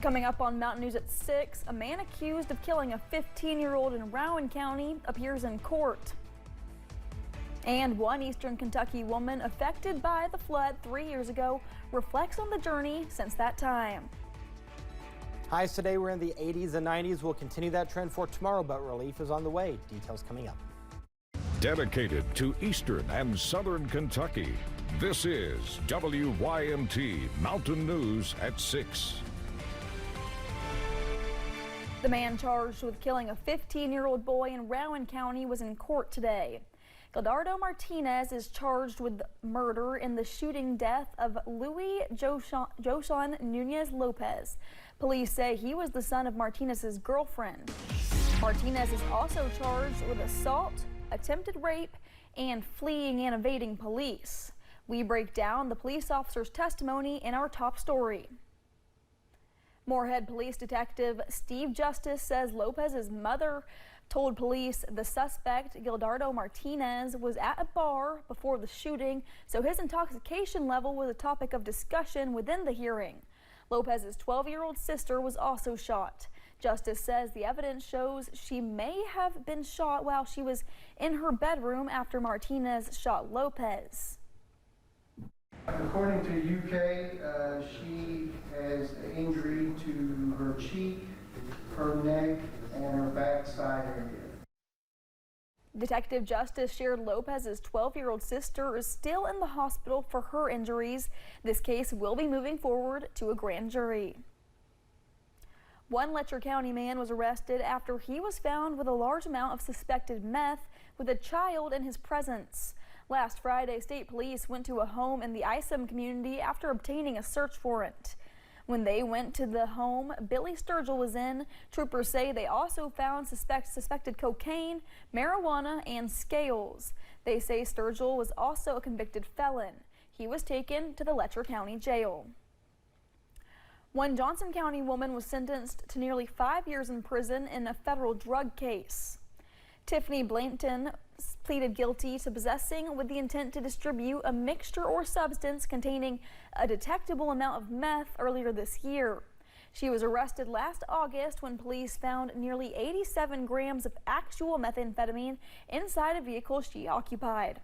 Coming up on Mountain News at 6, a man accused of killing a 15-year-old in Rowan County appears in court. And one Eastern Kentucky woman affected by the flood 3 years ago reflects on the journey since that time. Highs today were in the 80s and 90s. We'll continue that trend for tomorrow, but relief is on the way. Details coming up. Dedicated to Eastern and Southern Kentucky, this is WYMT Mountain News at 6. The man charged with killing a 15-year-old boy in Rowan County was in court today. Gildardo Martinez is charged with murder in the shooting death of Louis Joshan Nunez Lopez. Police say he was the son of Martinez's girlfriend. Martinez is also charged with assault, attempted rape, and fleeing and evading police. We break down the police officer's testimony in our top story. Moorhead Police Detective Steve Justice says Lopez's mother told police the suspect, Gildardo Martinez, was at a bar before the shooting, so his intoxication level was a topic of discussion within the hearing. Lopez's 12-year-old sister was also shot. Justice says the evidence shows she may have been shot while she was in her bedroom after Martinez shot Lopez. According to UK, she has an injury to her cheek, her neck, and her backside area. Detective Justice shared Lopez's 12-year-old sister is still in the hospital for her injuries. This case will be moving forward to a grand jury. One Lecher County man was arrested after he was found with a large amount of suspected meth with a child in his presence. Last Friday, state police went to a home in the Isom community after obtaining a search warrant. When they went to the home Billy Sturgill was in, troopers say they also found suspected cocaine, marijuana, and scales. They say Sturgill was also a convicted felon. He was taken to the Lecher County Jail. One Johnson County woman was sentenced to nearly 5 years in prison in a federal drug case. Tiffany Blampton pleaded guilty to possessing with the intent to distribute a mixture or substance containing a detectable amount of meth earlier this year. She was arrested last August when police found nearly 87 grams of actual methamphetamine inside a vehicle she occupied.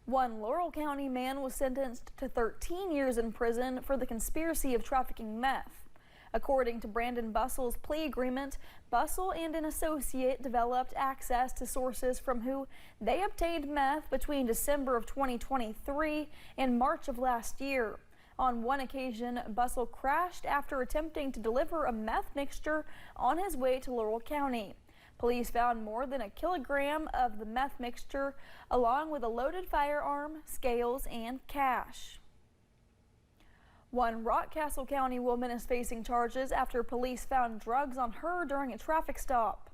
One Laurel County man was sentenced to 13 years in prison for the conspiracy of trafficking meth. According to Brandon Bussell's plea agreement, Bussell and an associate developed access to sources from who they obtained meth between December of 2023 and March of last year. On one occasion, Bussell crashed after attempting to deliver a meth mixture on his way to Laurel County. Police found more than a kilogram of the meth mixture, along with a loaded firearm, scales, and cash. One Rockcastle County woman is facing charges after police found drugs on her during a traffic stop.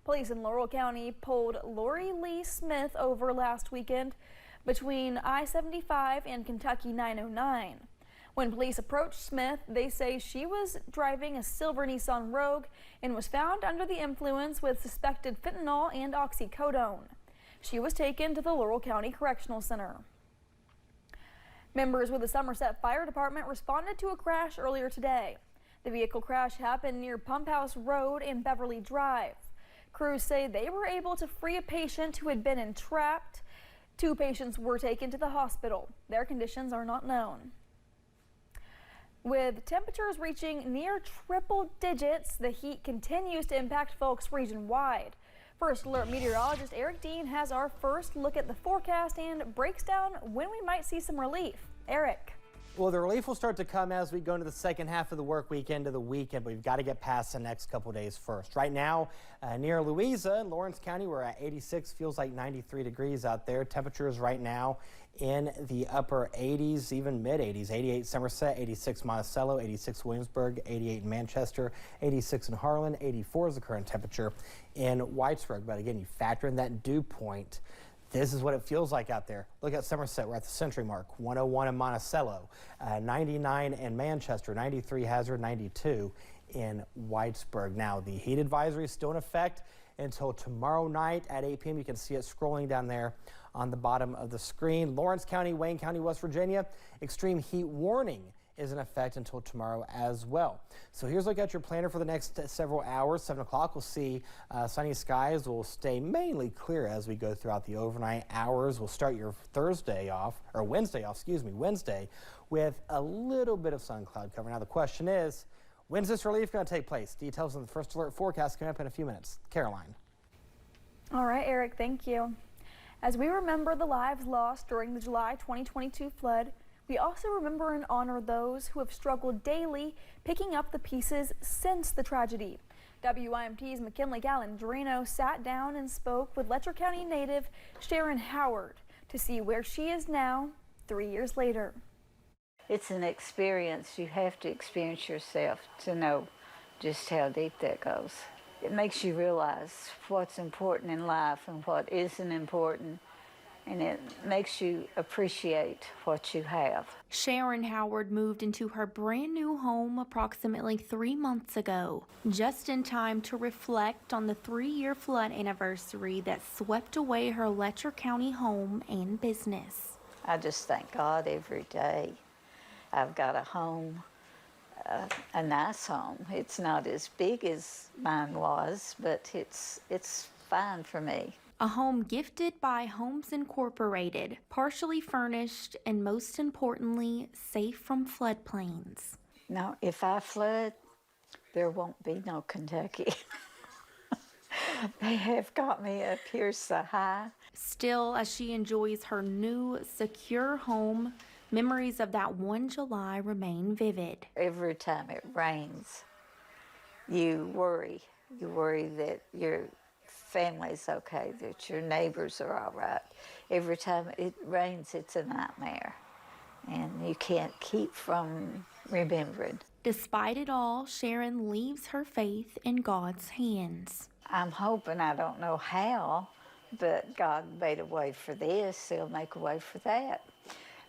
Police in Laurel County pulled Lori Lee Smith over last weekend between I-75 and Kentucky 909. When police approached Smith, they say she was driving a silver Nissan Rogue and was found under the influence with suspected fentanyl and oxycodone. She was taken to the Laurel County Correctional Center. Members with the Somerset Fire Department responded to a crash earlier today. The vehicle crash happened near Pump House Road and Beverly Drive. Crews say they were able to free a patient who had been entrapped. 2 patients were taken to the hospital. Their conditions are not known. With temperatures reaching near triple digits, the heat continues to impact folks region-wide. First Alert meteorologist Eric Dean has our first look at the forecast and breaks down when we might see some relief. Eric. Well, the relief will start to come as we go into the second half of the work week into the weekend, but we've got to get past the next couple days first. Right now, near Louisa in Lawrence County, we're at 86, feels like 93 degrees out there. Temperatures right now in the upper 80s, even mid 80s. 88 Somerset, 86 Monticello, 86 Williamsburg, 88 in Manchester, 86 in Harlan, 84 is the current temperature in Whitesburg. But again, you factor in that dew point. This is what it feels like out there. Look at Somerset, we're at the century mark, 101 in Monticello, 99 in Manchester, 93 Hazard, 92 in Whitesburg. Now, the heat advisory is still in effect until tomorrow night at 8 p.m. You can see it scrolling down there on the bottom of the screen. Lawrence County, Wayne County, West Virginia, extreme heat warning is in effect until tomorrow as well. So here's a look at your planner for the next several hours. 7 o'clock, we'll see sunny skies will stay mainly clear as we go throughout the overnight hours. We'll start your Wednesday off, with a little bit of sun cloud cover. Now the question is, when's this relief going to take place? Details on the first alert forecast coming up in a few minutes. Caroline. All right, Eric, thank you. As we remember the lives lost during the July 2022 flood, we also remember and honor those who have struggled daily picking up the pieces since the tragedy. WYMT's McKinley Galandrino sat down and spoke with Letcher County native Sharon Howard to see where she is now 3 years later. It's an experience you have to experience yourself to know just how deep that goes. It makes you realize what's important in life and what isn't important, and it makes you appreciate what you have. Sharon Howard moved into her brand new home approximately 3 months ago, just in time to reflect on the 3-year flood anniversary that swept away her Letcher County home and business. I just thank God every day. I've got a home, a nice home. It's not as big as mine was, but it's fine for me. A home gifted by Homes Incorporated, partially furnished, and most importantly, safe from floodplains. Now, if I flood, there won't be no Kentucky. They have got me up here so high. Still, as she enjoys her new, secure home, memories of that one July remain vivid. Every time it rains, you worry. You worry that your family's okay, that your neighbors are all right. Every time it rains, it's a nightmare, and you can't keep from remembering. Despite it all, Sharon leaves her faith in God's hands. I'm hoping, I don't know how, but God made a way for this, He'll make a way for that.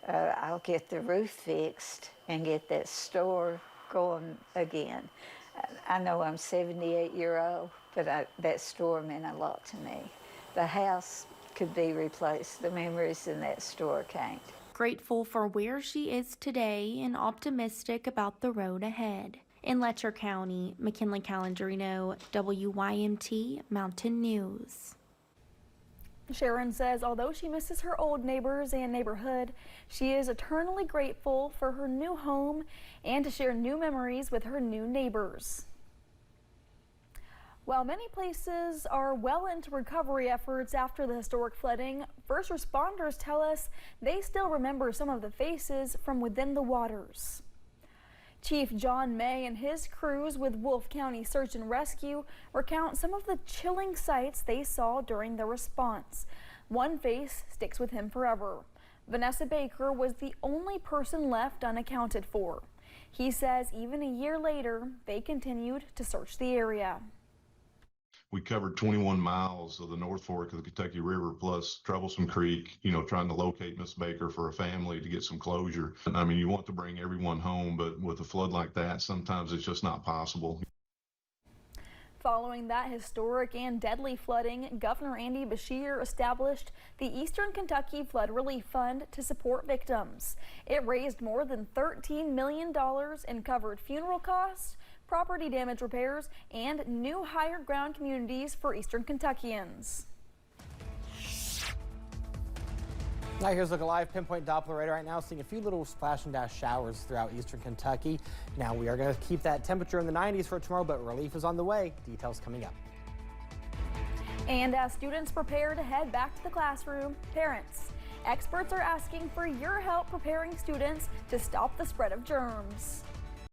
I'll get the roof fixed and get that store going again. I know I'm 78 years old, but that store meant a lot to me. The house could be replaced. The memories in that store can't. Grateful for where she is today and optimistic about the road ahead. In Letcher County, McKinley Calandrino, WYMT Mountain News. Sharon says although she misses her old neighbors and neighborhood, she is eternally grateful for her new home and to share new memories with her new neighbors. While many places are well into recovery efforts after the historic flooding, first responders tell us they still remember some of the faces from within the waters. Chief John May and his crews with Wolfe County Search and Rescue recount some of the chilling sights they saw during the response. One face sticks with him forever. Vanessa Baker was the only person left unaccounted for. He says even a year later, they continued to search the area. We covered 21 miles of the North Fork of the Kentucky River, plus Troublesome Creek, trying to locate Miss Baker for a family to get some closure. I mean, you want to bring everyone home, but with a flood like that, sometimes it's just not possible. Following that historic and deadly flooding, Governor Andy Beshear established the Eastern Kentucky Flood Relief Fund to support victims. It raised more than $13 million and covered funeral costs, property damage repairs, and new higher ground communities for Eastern Kentuckians. Now here's a look at live pinpoint Doppler radar right now, seeing a few little splash and dash showers throughout Eastern Kentucky. Now we are going to keep that temperature in the 90s for tomorrow, but relief is on the way. Details coming up. And as students prepare to head back to the classroom, parents, experts are asking for your help preparing students to stop the spread of germs.